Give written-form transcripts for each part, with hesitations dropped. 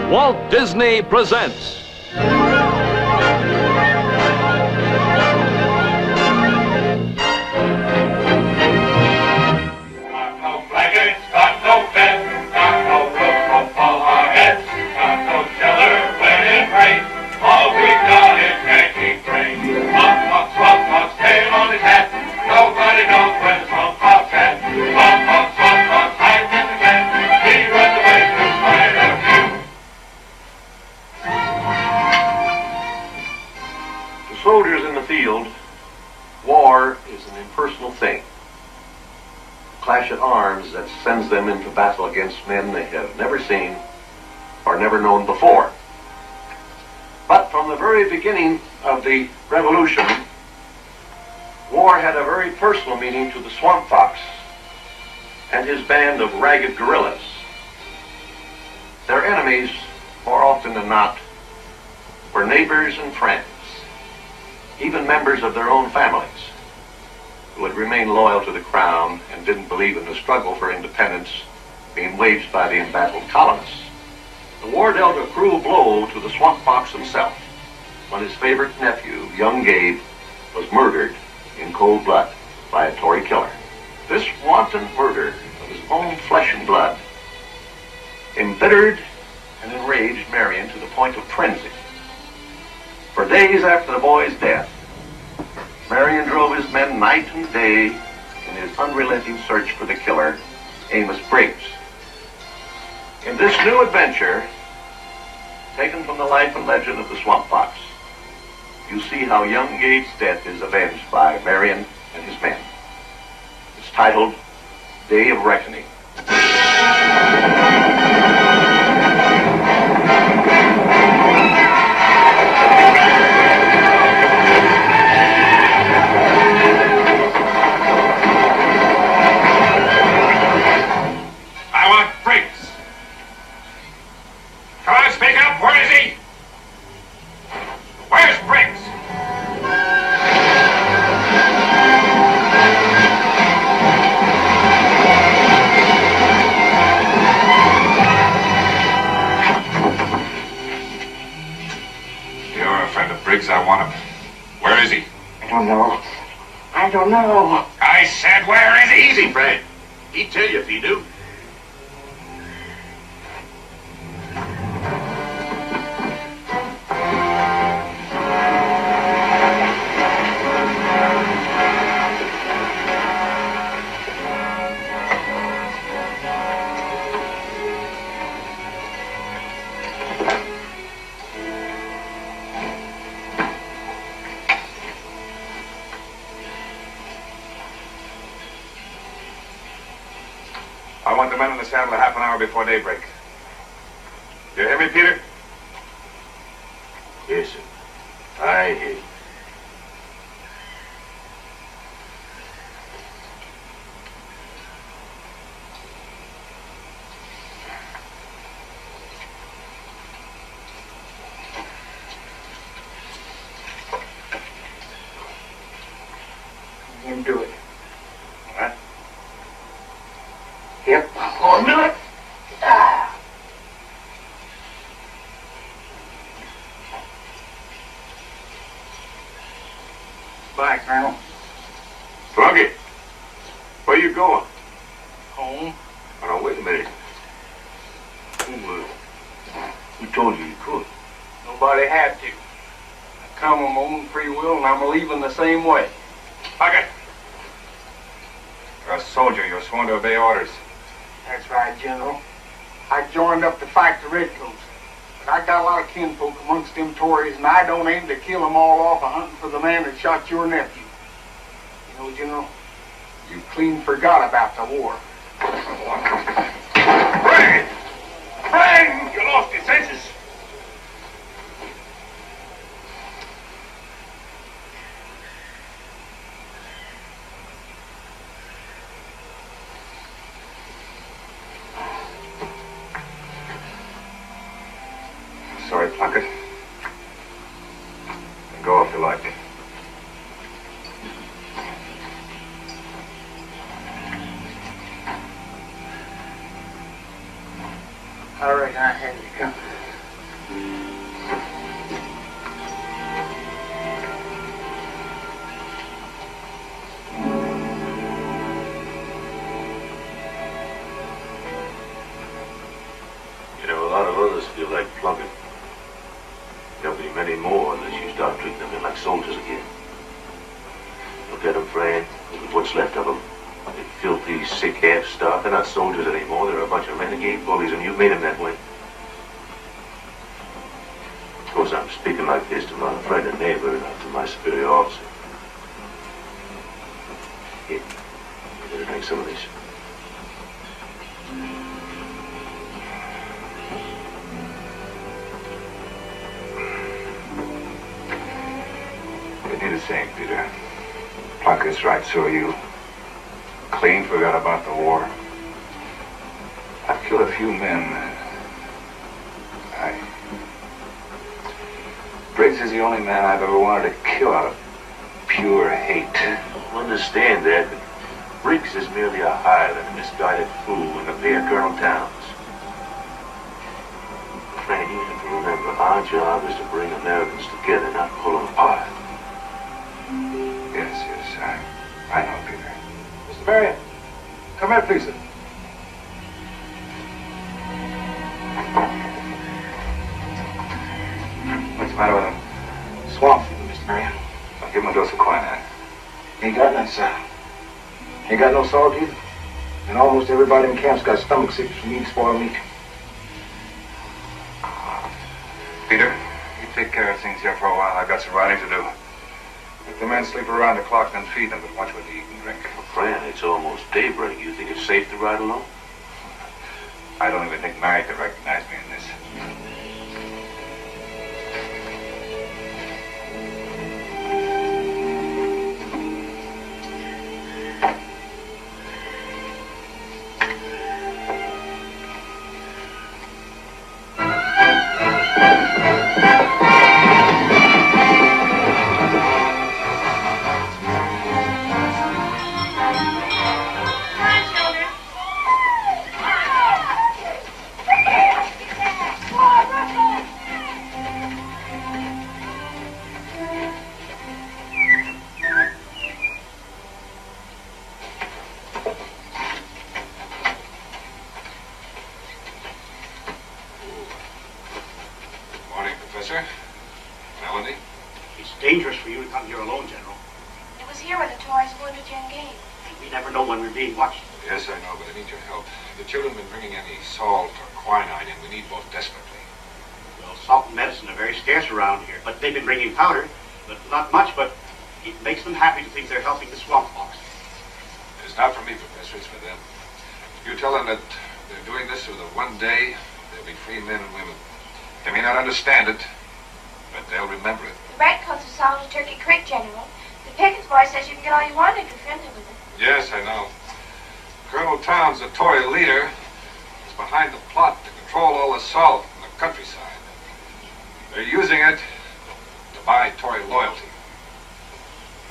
Walt Disney presents soldiers in the field, war is an impersonal thing. A clash of arms that sends them into battle against men they have never seen or never known before. But from the very beginning of the revolution, war had a very personal meaning to the Swamp Fox and his band of ragged guerrillas. Their enemies, more often than not, were neighbors and friends, even members of their own families, who had remained loyal to the crown and didn't believe in the struggle for independence being waged by the embattled colonists. The war dealt a cruel blow to the Swamp Fox himself when his favorite nephew, young Gabe, was murdered in cold blood by a Tory killer. This wanton murder of his own flesh and blood embittered and enraged Marion to the point of frenzy. For days after the boy's death, Marion drove his men night and day in his unrelenting search for the killer, Amos Briggs. In this new adventure, taken from the life and legend of the Swamp Fox, you see how young Gabe's death is avenged by Marion and his men. It's titled Day of Reckoning. I want him. Where is he? I don't know. I said, where is he? Easy, Fred. He'd tell you if he knew. I want the men in the saddle a half an hour before daybreak. You hear me, Peter? Yes, sir. I hear you. You do it. What? Yep, I'm going to do it. Bye, Colonel. Flunky, where you going? Home. Oh, no, wait a minute. Who told you you could? Nobody had to. I come of my own free will, and I'm leaving the same way. Pocket. You're a soldier. You're sworn to obey orders. That's right, General. I joined up to fight the Redcoats. But I got a lot of kinfolk amongst them Tories, and I don't aim to kill them all off hunting for the man that shot your nephew. You know, General, you clean forgot about the war. Frank! Frank! You lost your senses. Sorry, Plunkett. Go if you like. All right, I had you come. You know, a lot of others feel like Plunkett. There'll be many more unless you start treating them like soldiers again. Look at them, Fran. Look at what's left of them. They filthy, sick, half-starved. They're not soldiers anymore. They're a bunch of renegade bullies, and you made them that way. Of course, I'm speaking like this to my friend and neighbor, not to my superior officer. Here, you better drink some of this. You need a saying, Peter. Plunkett's right, so are you. Clean forgot about the war. I've killed a few men. Briggs is the only man I've ever wanted to kill out of pure hate. I understand that, but Briggs is merely a hireling, a misguided fool in the pay of Colonel Towns. Fran, you have to remember, our job is to bring Americans together, not pull them apart. Yes, I know, Peter. Mr. Marion, come here, please, sir. What's the matter with him? Swamp fever, Mr. Marion. I'll give him a dose of quinine. Ain't got none, sir. Ain't got no salt either. And almost everybody in camp's got stomach sick from eating spoiled meat. Peter, you take care of things here for a while. I've got some riding to do. Let the men sleep around the clock, then feed them, but watch what they eat and drink. Fran, it's almost daybreak. You think it's safe to ride alone? I don't even think Mary could recognize me in this. Melanie? It's dangerous for you to come here alone, General. It was here when the Tories won the Gen game. We never know when we're being watched. Yes, I know, but I need your help. The children have been bringing any salt or quinine, and we need both desperately. Well, salt and medicine are very scarce around here, but they've been bringing powder, but not much, but it makes them happy to think they're helping the swamp fox. It's not for me, Professor, it's for them. You tell them that they're doing this so that one day they'll be free men and women. They may not understand it, but they'll remember it. The redcoats have solved Turkey Creek, General. The Pickens boy says you can get all you want if you're friendly with him. Yes, I know. Colonel Towns, the Tory leader, is behind the plot to control all the salt in the countryside. They're using it to buy Tory loyalty.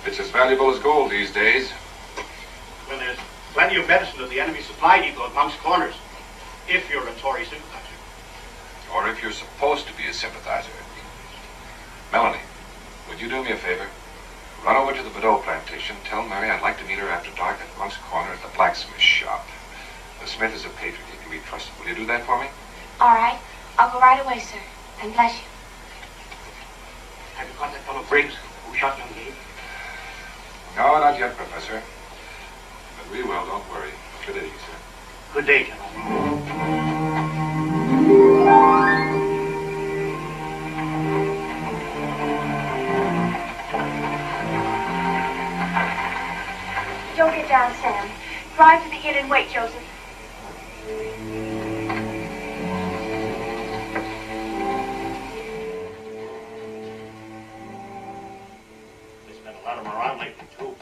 It's as valuable as gold these days. Well, there's plenty of medicine at the enemy supply depot at Monk's Corners, if you're a Tory sympathizer. Or if you're supposed to be a sympathizer. Melanie, would you do me a favor? Run over to the Bedaux plantation. Tell Mary I'd like to meet her after dark at Monk's Corner at the blacksmith shop. The Smith is a patriot. He can be trusted. Will you do that for me? All right. I'll go right away, sir. And bless you. Have you got that fellow Briggs who shot young Gabe? No, not yet, Professor. But we will, don't worry. Good day, sir. Good day, General. Don't get down, Sam. Drive to the inn and wait, Joseph. They spent a lot of them around lately, too.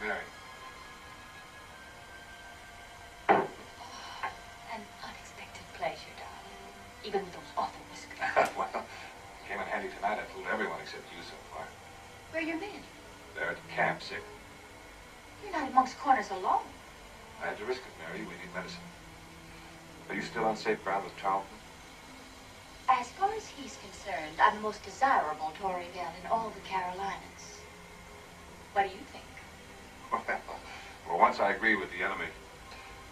Mary. An unexpected pleasure, darling. Even with those awful whiskers. Well, came in handy tonight. I fooled everyone except you so far. Where are your men? They're at camp sick. You're not amongst corners alone. I had to risk it, Mary. We need medicine. Are you still on safe ground with Charlton? As far as he's concerned, I'm the most desirable Tory gal in all the Carolinas. What do you think? Well, once I agree with the enemy.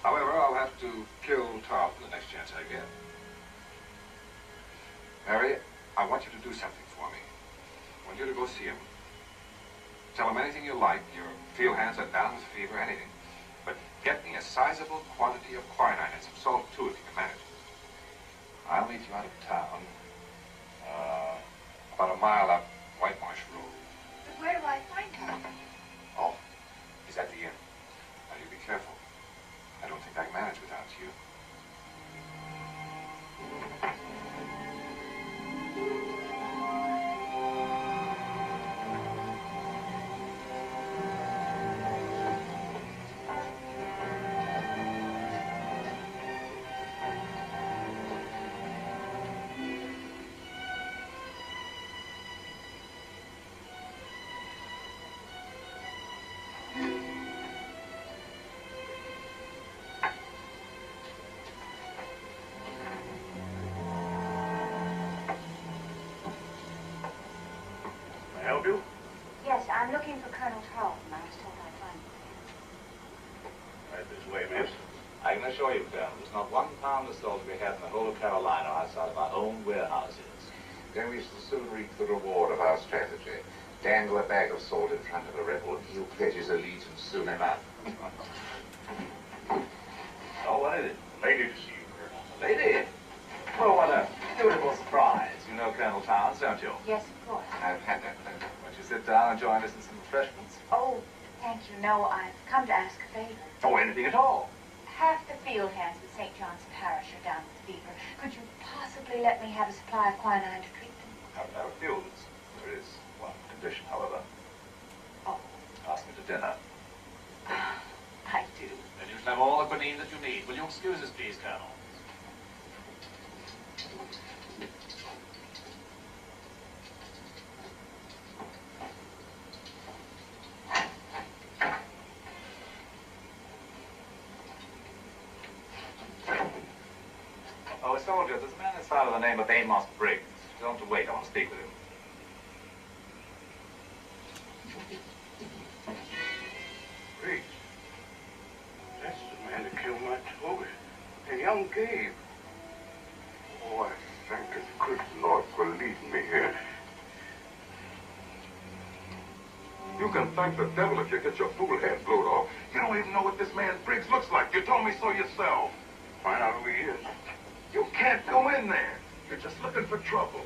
However, I'll have to kill Tarleton the next chance I get. Mary, I want you to do something for me. I want you to go see him. Tell him anything you like, your field hands are down with fever, anything. But get me a sizable quantity of quinine and some salt, too, if you can manage. I'll meet you out of town, about a mile up White Marsh Road. But where do I find her? Oh, he's at the inn. Now, you be careful. I don't think I can manage without you. Help you? Yes, I'm looking for Colonel Tarleton. I was told I'd find him. Right this way, miss. I can assure you, Colonel, there's not 1 pound of salt to be had in the whole of Carolina outside of our own warehouses. Then we shall soon reap the reward of our strategy. Dangle a bag of salt in front of a rebel, and he'll pledge his allegiance soon enough. Oh, what is it? Lady to see you, Colonel. Lady? Well, what a beautiful surprise. You know Colonel Towns, don't you? Yes, of course. I've had that pleasure. Won't you sit down and join us in some refreshments? Oh, thank you. No, I've come to ask a favor. Oh, anything at all. Half the field hands in St. John's Parish are down with fever. Could you possibly let me have a supply of quinine to treat them? I refuse. There is one condition, however. Oh. Ask me to dinner. I do. Then you shall have all the quinine that you need. Will you excuse us, please, Colonel? Oh, soldier, there's a man inside of the name of Amos Briggs. Tell him to wait. I want to speak with him. Briggs. That's the man that killed my Toby. And young Gabe. Oh, I thank the good Lord for leading me here. You can thank the devil if you get your fool head blowed off. You don't even know what this man Briggs looks like. You told me so yourself. Find out who he is. You can't go in there. You're just looking for trouble.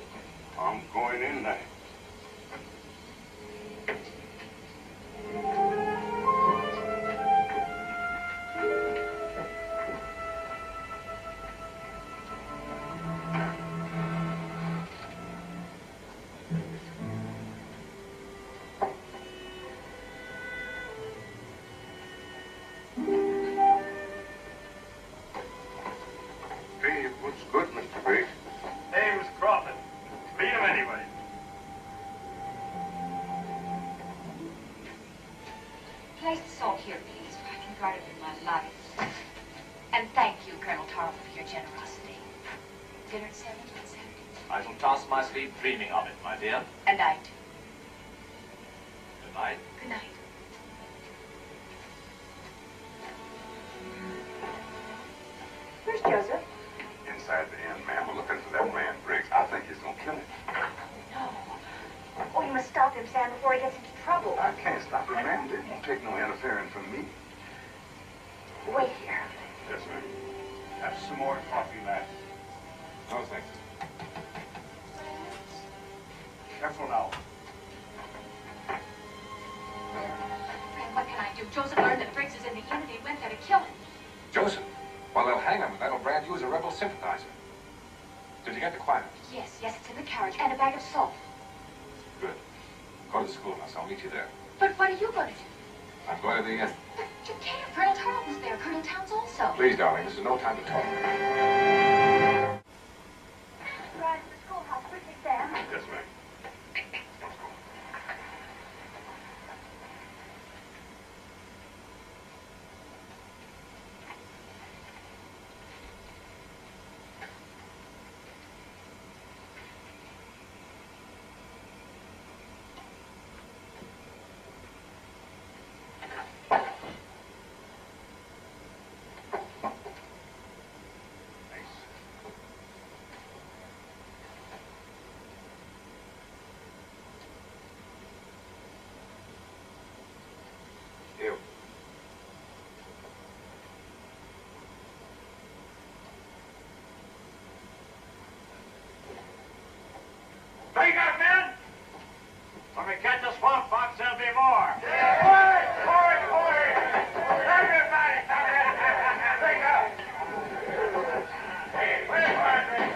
I'm going in there. Hey, what's good, Mr. Briggs? Hey, Mr. Crawford. Meet him anyway. Place the salt here, please, for I can guard it with my life. And thank you, Colonel Tarleton, for your generosity. Dinner at 7? At 7? I shall toss my sleep dreaming of it, my dear. And I too. Good night. Good night. Where's Joseph? Inside the inn, ma'am. We're looking for that man Briggs. I think he's gonna kill him. No. Oh, you must stop him, Sam, before he gets into trouble. I can't stop him, ma'am. They won't take no interference from me. Wait here. Yes, ma'am. Have some more coffee, lad. No, thanks. Careful now. Fred, what can I do? Joseph learned that Briggs is in the inn and he went there to kill him. Joseph, well, they'll hang him, and that'll brand you as a rebel sympathizer. Did you get the quinine? Yes, it's in the carriage. And a bag of salt. Good. Go to the schoolhouse. I'll meet you there. But what are you going to do? I'm going to the inn. But you can't. Colonel Tarleton's there. Colonel Towns also. Please, darling, this is no time to talk. Ride to the schoolhouse quickly, Sam. Yes, ma'am. the swamp fox, there'll be more. Everybody, come in. Take up. Hey, where's Marjorie?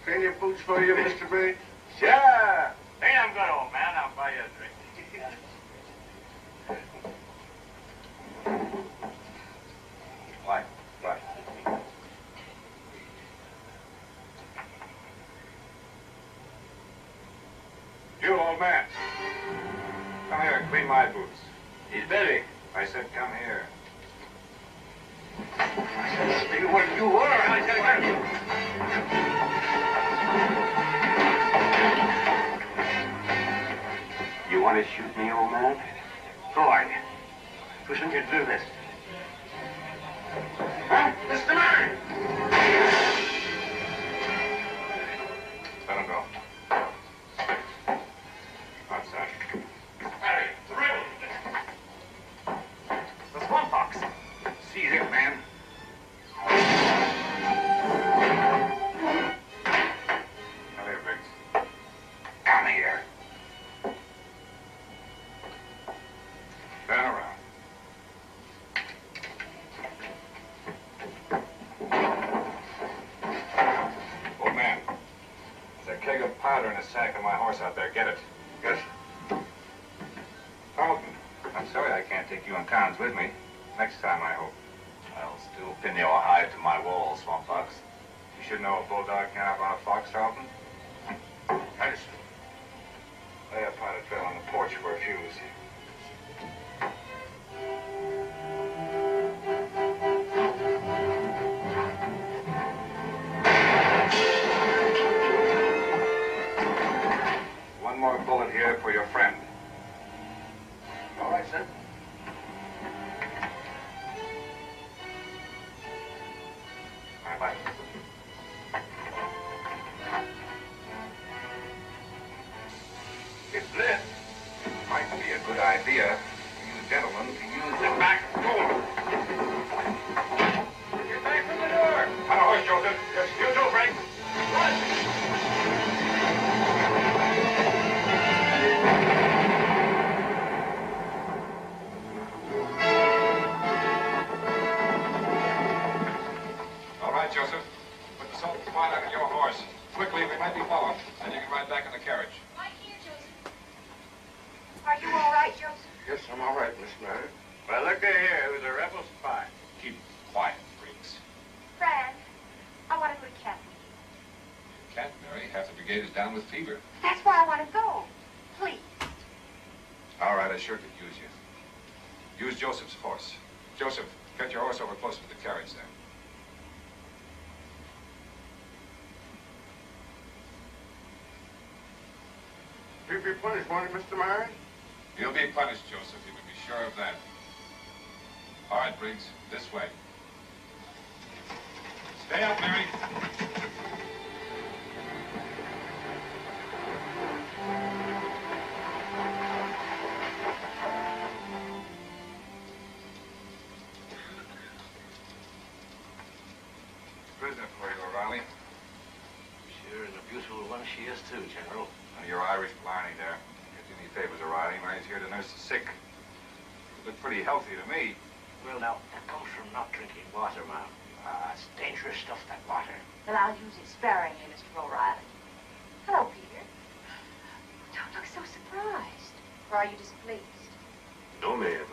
Clean your boots for you, Mr. Briggs? Sure. Hey, I'm good, old man. I'll buy you a drink. Why? You, old man. Come here and clean my boots. He's busy. I said come here. Maybe what you were. You want to shoot me, old man? Who are you? Who sent you to do this? Huh? Mr. Murray! Let him go. Outside. Hey, the rebel! The swamp fox. Seize him, man. Come here, Briggs. Come here. Turn around. Old man, there's a keg of powder in a sack on my horse out there. Get it. Yes. Tarleton, I'm sorry I can't take you on towns with me. Next time, I hope. I'll still pin your hide to my wall, Swamp Fox. You should know a bulldog can't outrun a fox, Tarleton. Medicine. Lay a powder trail on the porch for a fuse. One more bullet here for your friend. All right, sir. Bye-bye. It's lit. Might be a good idea for you gentlemen to use the back door. Get back from the door. On a horse, Joseph. Yes, you too, Frank. Run. All right, Joseph. Put the salt and wine on your horse. Quickly, we might be followed. And you can ride back in the carriage. Right here, Joseph. Are you all right, Joseph? Yes, I'm all right, Miss Murray. Well, look here. Who's a rebel spy? Keep quiet, Briggs. Fran, I want to go to camp. Can't, Mary. Half the brigade is down with fever. That's why I want to go. Please. All right, I sure could use you. Use Joseph's horse. Joseph, get your horse over closer to the carriage there. You be punished, won't you, Mr. Murray? You'll be punished, Joseph. You can be sure of that. All right, Briggs, this way. Stay up, Mary. Prisoner for you, O'Reilly. Sure, an abuseful one she is too, General. Your Irish blarney there. Get you any favors, O'Reilly. Mary's here to nurse the sick. You look pretty healthy to me. Well, now, that comes from not drinking water, ma'am. It's dangerous stuff, that water. Well, I'll use it sparingly, Mr. O'Reilly. Hello, Peter. Don't look so surprised. Or are you displeased? No, ma'am.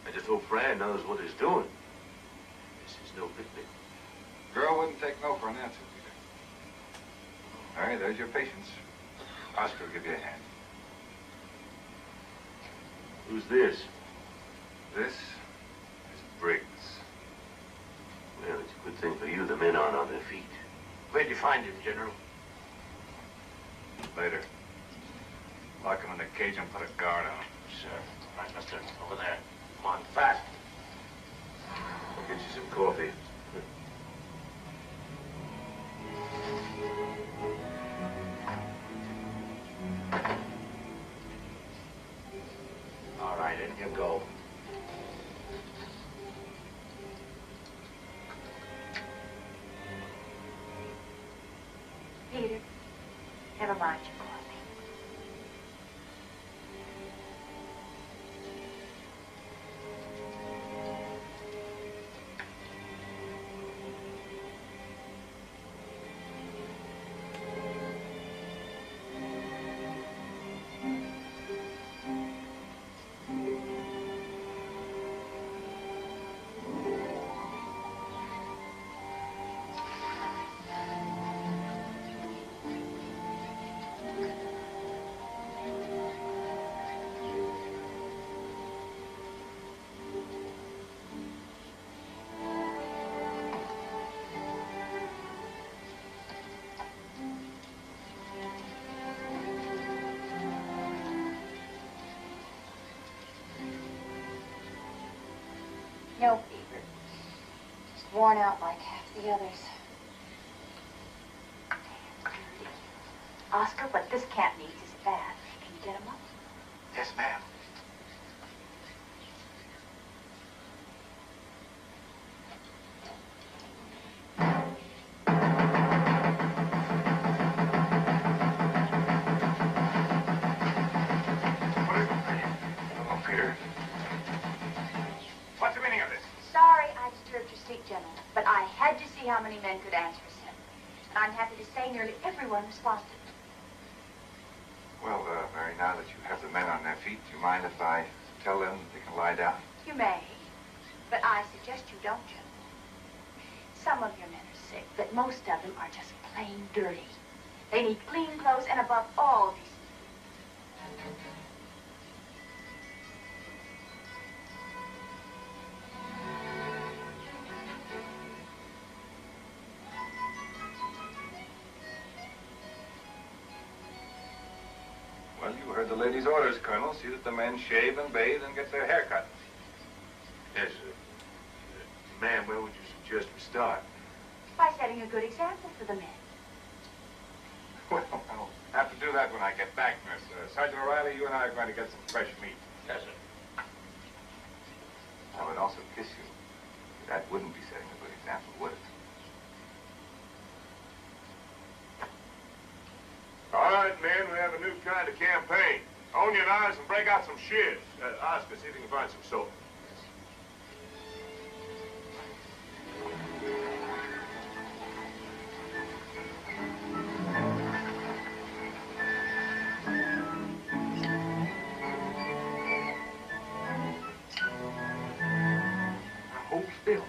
I just hope Fran knows what he's doing. This is no picnic. Girl wouldn't take no for an answer, Peter. All right, there's your patience. Oscar will give you a hand. Who's this? This is Briggs. Well, it's a good thing for you the men aren't on their feet. Where'd you find him, General? Later. Lock him in the cage and put a guard on him. Sir. Right, mister. Over there. Come on, fast. I'll get you some coffee. All right, in you go. No fever. Just worn out like half the others. Oscar, what this camp needs is a bath. Can you get him up? Yes, ma'am. Hello, Peter. What's the meaning of this? Sorry I disturbed your sleep, General, but I had to see how many men could answer assembly. And I'm happy to say nearly everyone responded. Well, Mary, now that you have the men on their feet, do you mind if I tell them that they can lie down? You may, but I suggest you don't, General. Some of your men are sick, but most of them are just plain dirty. They need clean clothes and above all decent. Well, you heard the lady's orders, Colonel. See that the men shave and bathe and get their hair cut. Yes, sir. Ma'am, where would you suggest we start? By setting a good example for the men. Well, I'll have to do that when I get back, Miss. Sergeant O'Reilly, you and I are going to get some fresh meat. Yes, sir. I would also kiss you. That wouldn't be setting a good example, would it? All right, men, we have a new kind of campaign. Own your knives and break out some shears. Oscar, see if you can find some soap. Now, hold still.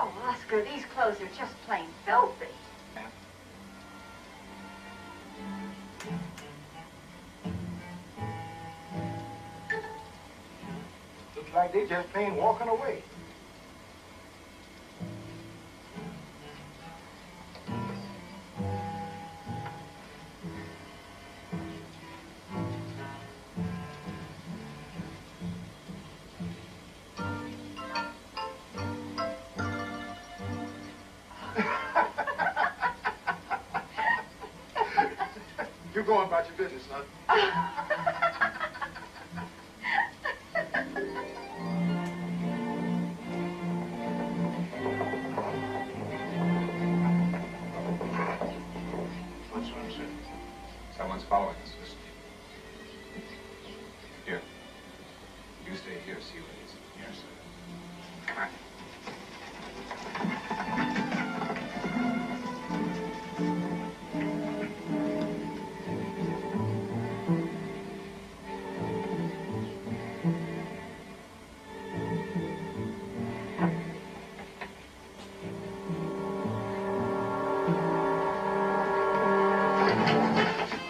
Oh, Oscar, these clothes are just plain filthy. Looks like they just plain walking away. You go on about your business, son. What's wrong, sir? Someone's following us. Listen. Here. You stay here, see what it is. Yes, sir. Come on.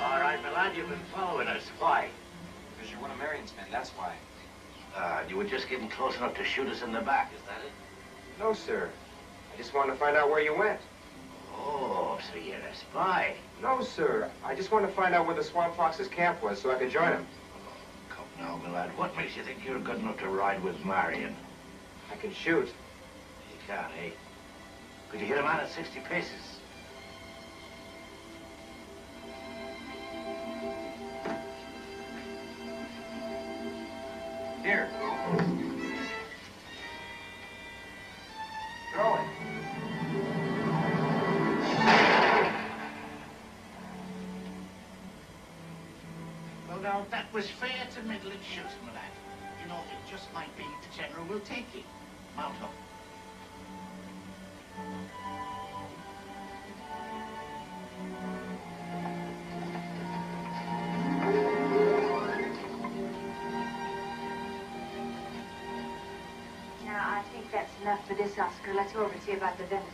All right, my lad, you've been following us. Why? Because you're one of Marion's men, that's why. You were just getting close enough to shoot us in the back, is that it? No, sir. I just wanted to find out where you went. Oh, so you're a spy. No, sir. I just wanted to find out where the Swamp Fox's camp was so I could join him. Come now, my lad. What makes you think you're good enough to ride with Marion? I can shoot. You can't, eh? Could you hit a man at 60 paces? Here. Throw it. Well, now, that was fair to middling shooting, my lad. You know, it just might be the General will take you. Mount up. Now, I think that's enough for this, Oscar. Let's go over and see about the venison.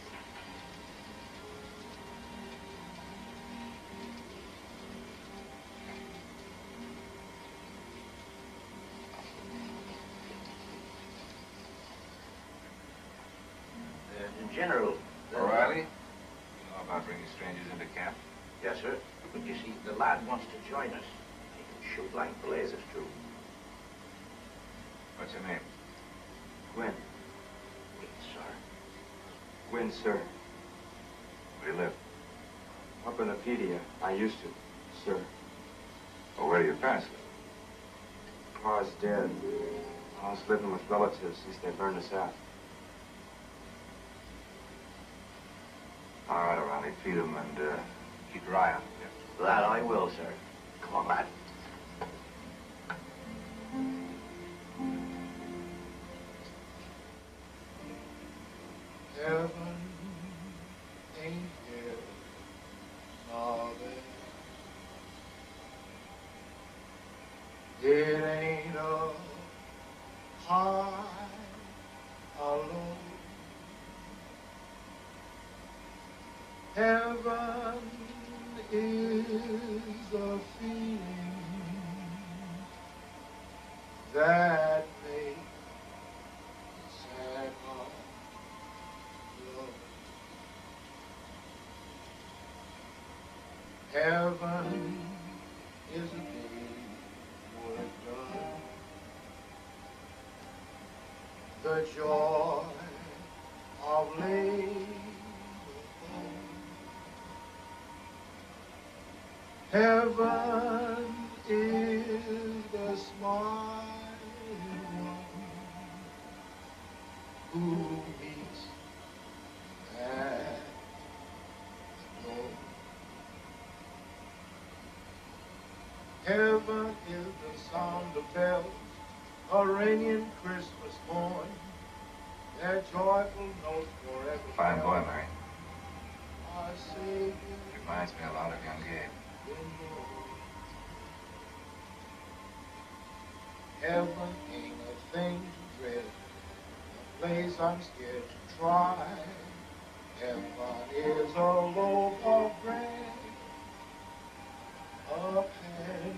General. O'Reilly? You know about bringing strangers into camp? Yes, sir. But you see, the lad wants to join us. He can shoot like blazes, too. What's your name? Gwyn. Wait, sir. Gwyn, sir. Where do you live? Up in the Pedia. I used to, sir. Well, where do your parents live? Pa's dead. I was living with relatives since they burned us out. All right, O'Reilly, feed them and keep your eye on them. Yeah. That I will, sir. Come on, lad. Heaven ain't here nor there. It ain't a high or low. Heaven is a feeling that makes sad heart glow. Heaven is a day work done. The joy of labor. Heaven is the smiling one who meets at the door. Heaven is the sound of bells, a ringing Christmas morn, their joyful notes forever. Fine boy, Mary. Our Savior. Reminds me a lot of young Gabe. Heaven ain't a thing to dread, a place I'm scared to try. Heaven is a loaf of bread, a pan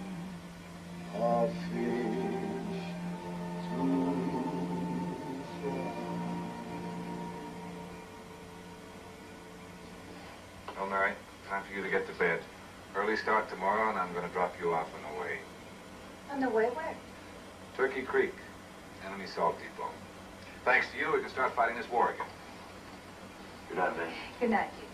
of fish to fry. Well, Mary, time for you to get to bed. Early start tomorrow, and I'm going to drop you off on the way. On the way where? Turkey Creek, enemy salt depot. Thanks to you, we can start fighting this war again. Good night, man. Good night, dear.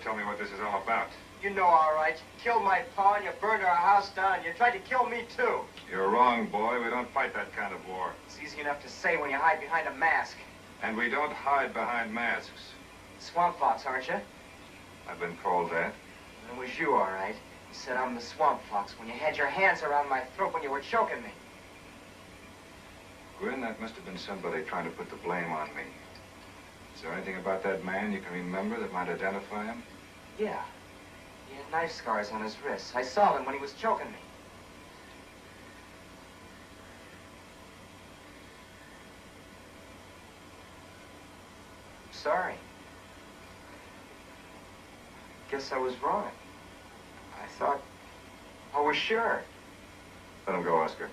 Tell me what this is all about. You know all right. You killed my pa and you burned our house down. You tried to kill me, too. You're wrong, boy. We don't fight that kind of war. It's easy enough to say when you hide behind a mask. And we don't hide behind masks. Swamp Fox, aren't you? I've been called that. It was you, all right. You said I'm the Swamp Fox when you had your hands around my throat when you were choking me. Gwyn, that must have been somebody trying to put the blame on me. Is there anything about that man you can remember that might identify him? Yeah. He had knife scars on his wrists. I saw them when he was choking me. I'm sorry. Guess I was wrong. I thought I was sure. Let him go, Oscar.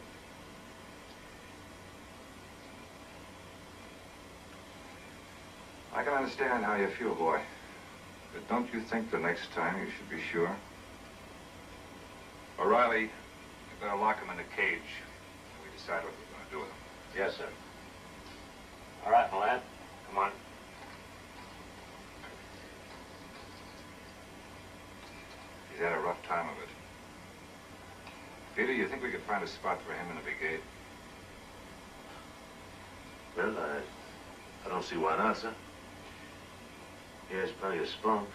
I can understand how you feel, boy. But don't you think the next time you should be sure? O'Reilly, if Better lock him in a cage. And we decide what we're going to do with him. Yes, sir. All right, my lad. Come on. He's had a rough time of it. Peter, you think we could find a spot for him in the brigade? Well, I don't see why not, sir. He has plenty of spunk.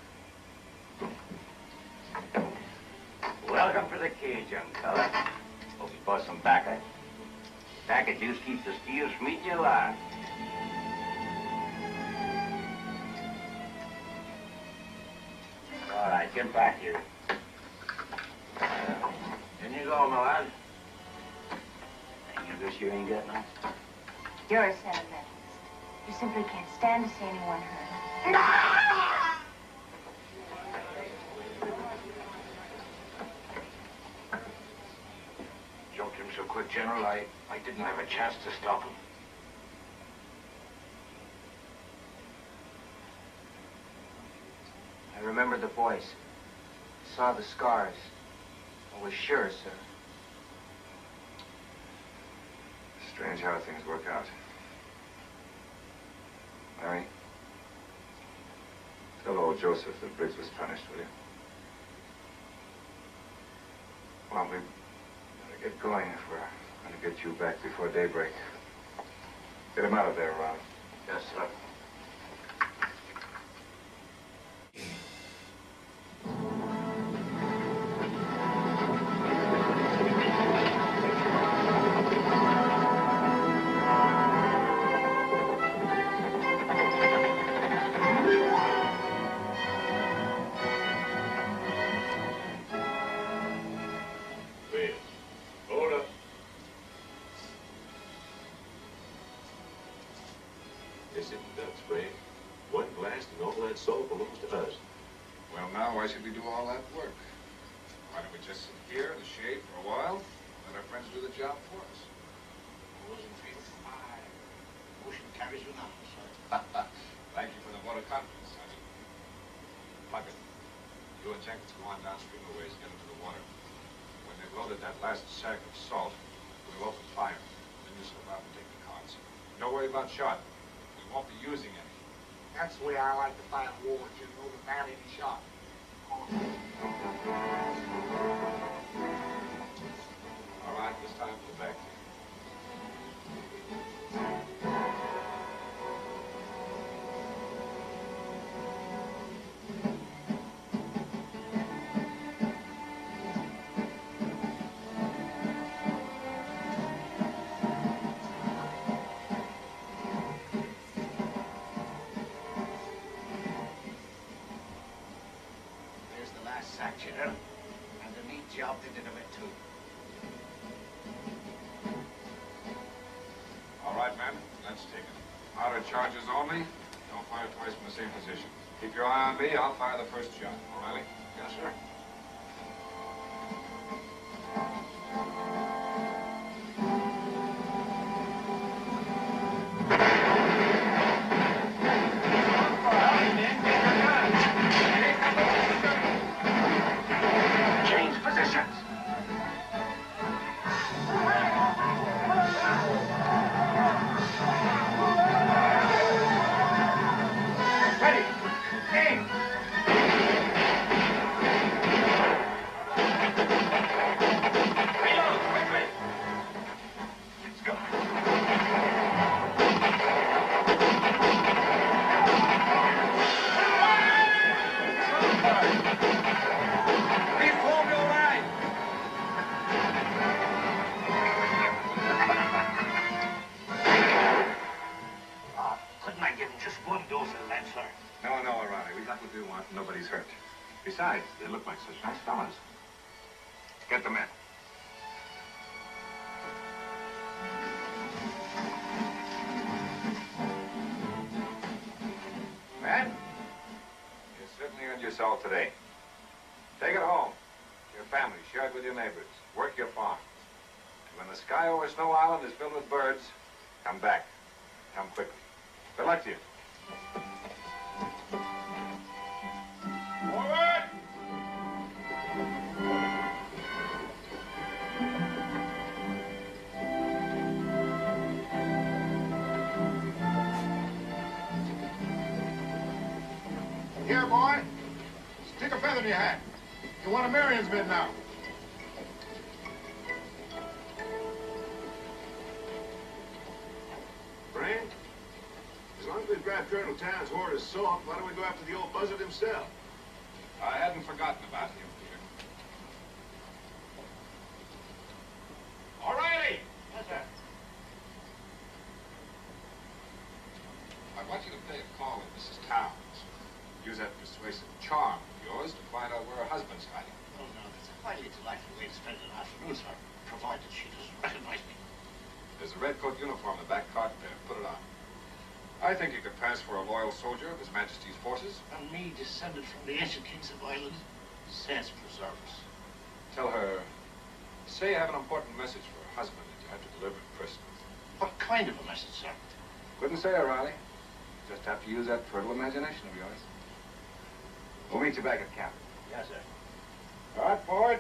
Welcome to the cage, young fella. Hope you bought some bacca. Bacca juice keeps the steers from eating you alive. All right, get back here. In you go, my lad. And you guess you ain't got none? You're a sentimentalist. You simply can't stand to see anyone hurt. Jumped him so quick, General, I didn't have a chance to stop him. I remembered the voice. Saw the scars. I was sure, sir. Strange how things work out. Mary, tell old Joseph that Briggs was punished, will you? Well, we better get going if we're going to get you back before daybreak. Get him out of there, Ron. Yes, sir. Well, now, why should we do all that work? Why don't we just sit here in the shade for a while, let our friends do the job for us? Motion carries you now, sir. Thank you for the vote of confidence, Sergeant. Plunkett, you and Jenkins go on downstream a ways and get into the water. When they've loaded that last sack of salt, we'll open fire. Then you slip out and take the cards. Don't worry about shot. We won't be using any. That's the way I like to fight war, General, without any shot. All right, this time we'll back here. Sack, General. And a neat job they did of it, too. All right, men, let's take it. Outer charges only. Don't fire twice from the same position. Keep your eye on me. I'll fire the first shot. O'Reilly? Yes, sir. Nobody's hurt. Besides, they look like such nice fellas. Get the men. Men, you certainly earned your salt today. Take it home. Your family, share it with your neighbors. Work your farm. And when the sky over Snow Island is filled with birds, come back. Come quickly. Good luck to you. Forward! there, boy. Stick a feather in your hat. You want a Marion's bid now. Frank, as long as we've grabbed Colonel Town's horse soft, why don't we go after the old buzzard himself? I hadn't forgotten about him, Peter. O'Reilly! Yes, sir. I want you to pay a call at Mrs. Towns. Use that persuasive charm of yours to find out where her hard's hiding. Oh, no, that's a highly delightful way to spend an afternoon, sir, provided she doesn't recognize me. There's a red coat uniform in the back cart there. Put it on. I think you could pass for a loyal soldier of His Majesty's forces. And me, descended from the ancient kings of Ireland, saints preserve us. Tell her, say you have an important message for her husband that you have to deliver at Christmas. What kind of a message, sir? Couldn't say, O'Reilly. Just have to use that fertile imagination of yours. We'll meet you back at camp. Yes, sir. All right, forward.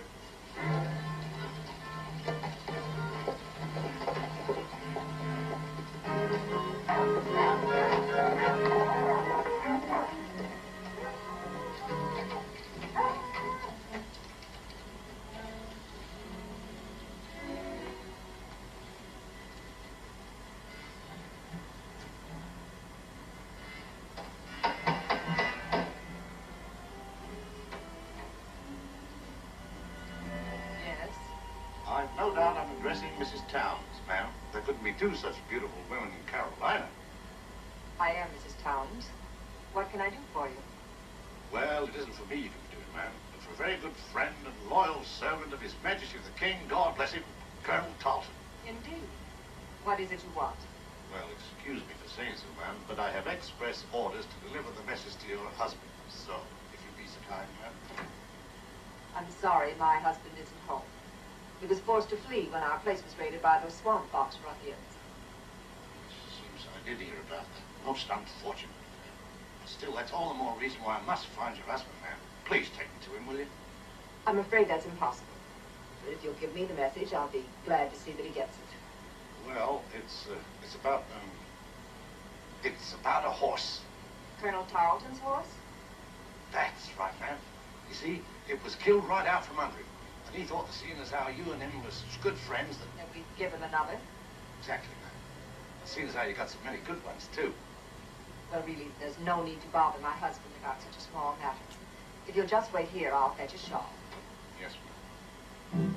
I've no doubt I'm addressing Mrs. Towns, ma'am. There couldn't be two such beautiful women in Carolina. I am Mrs. Towns. What can I do for you? Well, it isn't for me to be doing, ma'am, but for a very good friend and loyal servant of His Majesty the King, God bless him, Colonel Tarleton. Indeed. What is it you want? Well, excuse me for saying so, ma'am, but I have express orders to deliver the message to your husband. So, if you be so kind, ma'am. I'm sorry my husband isn't home. He was forced to flee when our place was raided by those swamp fox ruffians. Seems I did hear about that. Most unfortunate. But still, that's all the more reason why I must find your husband, ma'am. Please take me to him, will you? I'm afraid that's impossible. But if you'll give me the message, I'll be glad to see that he gets it. Well, it's about a horse. Colonel Tarleton's horse? That's right, ma'am. You see, it was killed right out from under him. And he thought that seeing as how you and him were such good friends that... That we'd give him another? Exactly, ma'am. Seeing as how you got so many good ones, too. Well, really, there's no need to bother my husband about such a small matter. If you'll just wait here, I'll fetch a shawl. Yes, ma'am.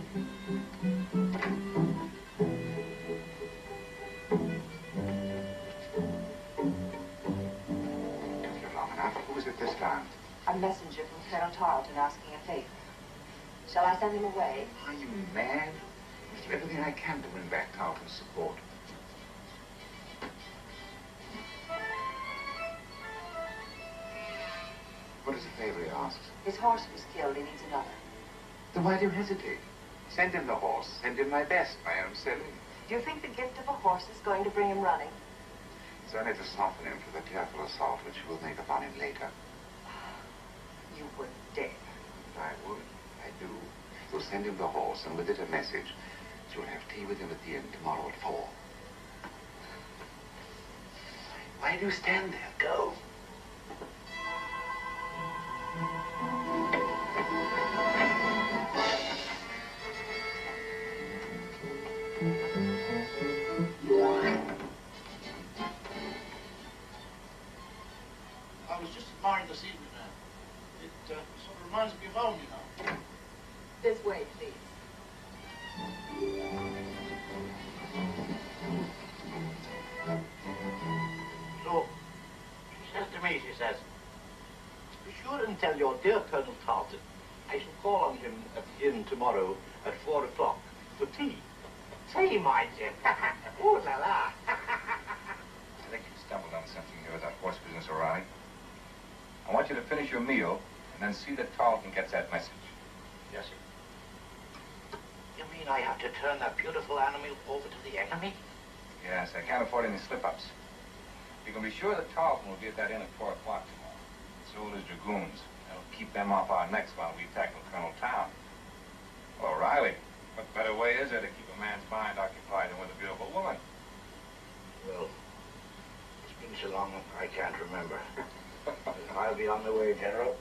Long enough. Who is it this time? A messenger from Colonel Tarleton asking a favor. Shall I send him away? Are you mad? I must do everything I can to win back Tarleton's support. What is the favor he asks? His horse was killed. He needs another. Then why do you hesitate? Send him the horse. Send him my best, my own selling. Do you think the gift of a horse is going to bring him running? It's only to soften him for the tearful assault which you will make upon him later. You would dare. I would. I do. You'll send him the horse, and with it a message. You'll have tea with him at the inn tomorrow at 4. Why do you stand there? Go. I was just admiring this evening, ma'am. It sort of reminds me of home, you know. This way, please. So, she says to me, she says, be sure and tell your dear Colonel Tarleton I shall call on him at the inn tomorrow at 4 o'clock for tea. Say he minds you. Ooh la la. I think you stumbled on something here with that horse business, O'Reilly. I want you to finish your meal and then see that Tarleton gets that message. Yes, sir. You mean I have to turn that beautiful animal over to the enemy? Yes, I can't afford any slip-ups. You can be sure that Tarleton will be at that inn at 4 o'clock tomorrow. So will his dragoons. That'll keep them off our necks while we tackle Colonel Town. Well, O'Reilly, what better way is there to keep a man's mind occupied than with a beautiful woman? Well, it's been so long I can't remember. I'll be on the way, General.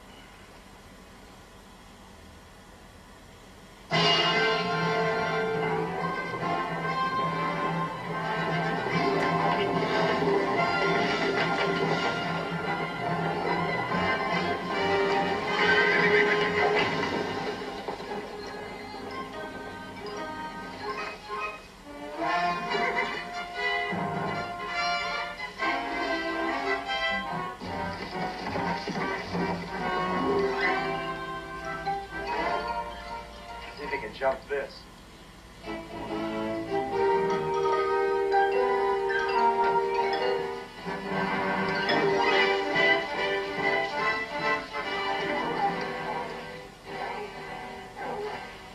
See if he can jump this.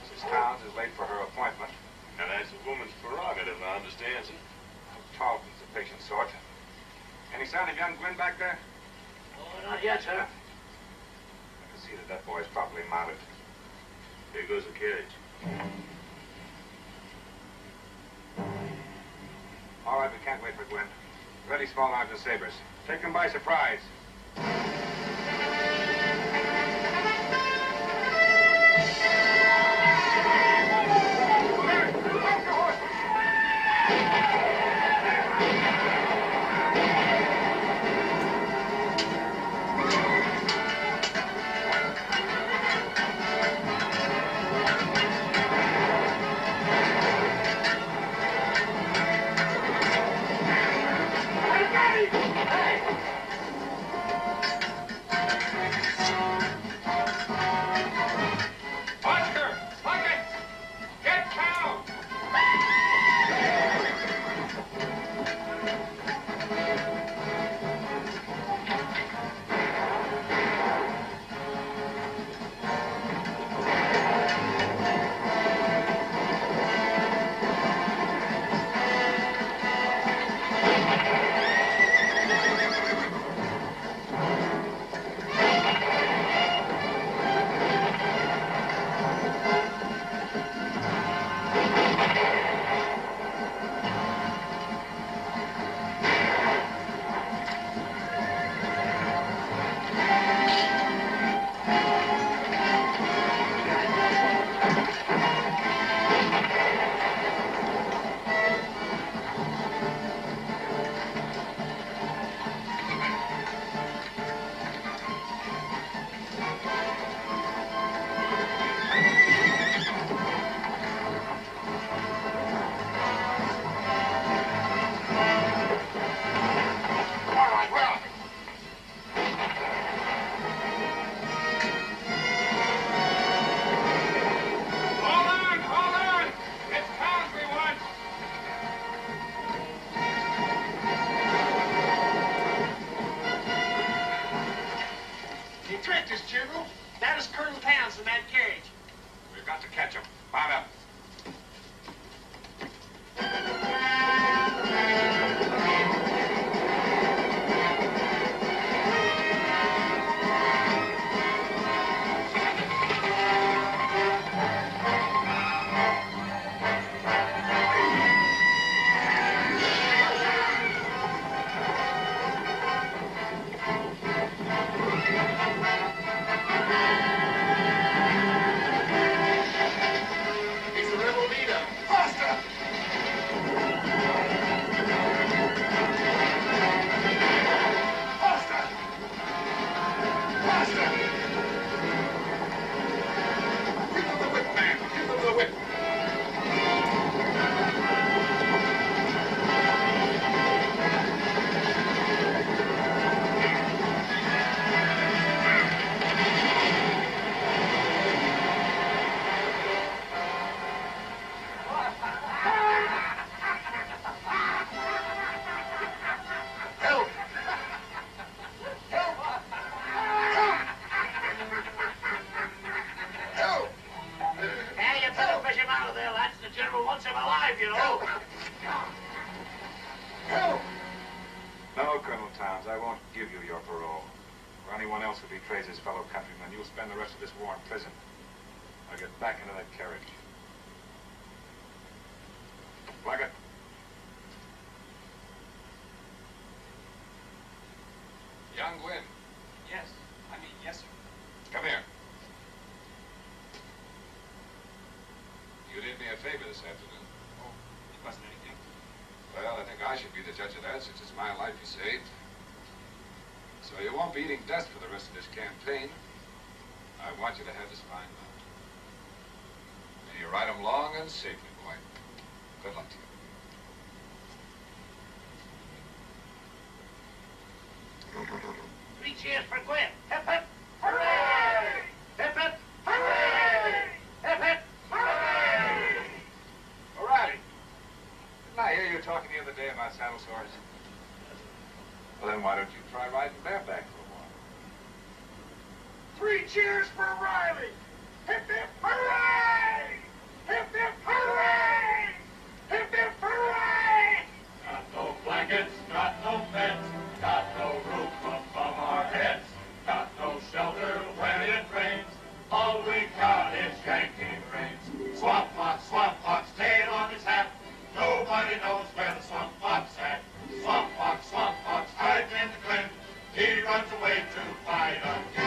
Mrs. Towns is late for her appointment. Now, that's a woman's prerogative, I understand, sir. Tarleton's the patient sort. Any sign of young Gwynn back there? Oh, not yet, sir. I can see that boy's properly mounted. Here goes the carriage. All right, we can't wait for Gwynn. Ready, small arms and sabers. Take them by surprise. Oscar! Bucket! Get down! Hold on! It's Towns we want! He tricked us, General. That is Colonel Towns in that carriage. We've got to catch him. Mount up. He's a rebel leader. Faster! Faster! Faster! Give them the whip, man. Give them the whip. Help! Help! Help! Hey, you better fish him out of there, lads. The General wants him alive, you know. Help! No, Colonel Towns, I won't give you your parole. Or anyone else who betrays his fellow countrymen, you'll spend the rest of this war in prison. Now get back into that carriage. Plug it. Young Gwynn, favor this afternoon. Oh, it wasn't anything. Well, I think I should be the judge of that since it's my life you saved. So you won't be eating dust for the rest of this campaign. I want you to have this fine mount. May you ride 'em long and safely, boy. Good luck to you. 3 cheers for Gwen. Hip, hip, hooray! Hip, hip, hooray! Hip, hip, hooray! O'Reilly, didn't I hear you talking the other day about saddle sores? Well, then why don't you try riding bareback for a while? 3 cheers for Riley! Hip, hip, hooray! Hip, hip, hooray! Hip, hip, hooray! Got no blankets, got no beds, got no roof above our heads, got no shelter when it rains. All we got is Yankee brains. Swamp fox, tail on his hat. Nobody knows where the swamp fox at. Swamp fox, hides in the glen. He runs away to fight again.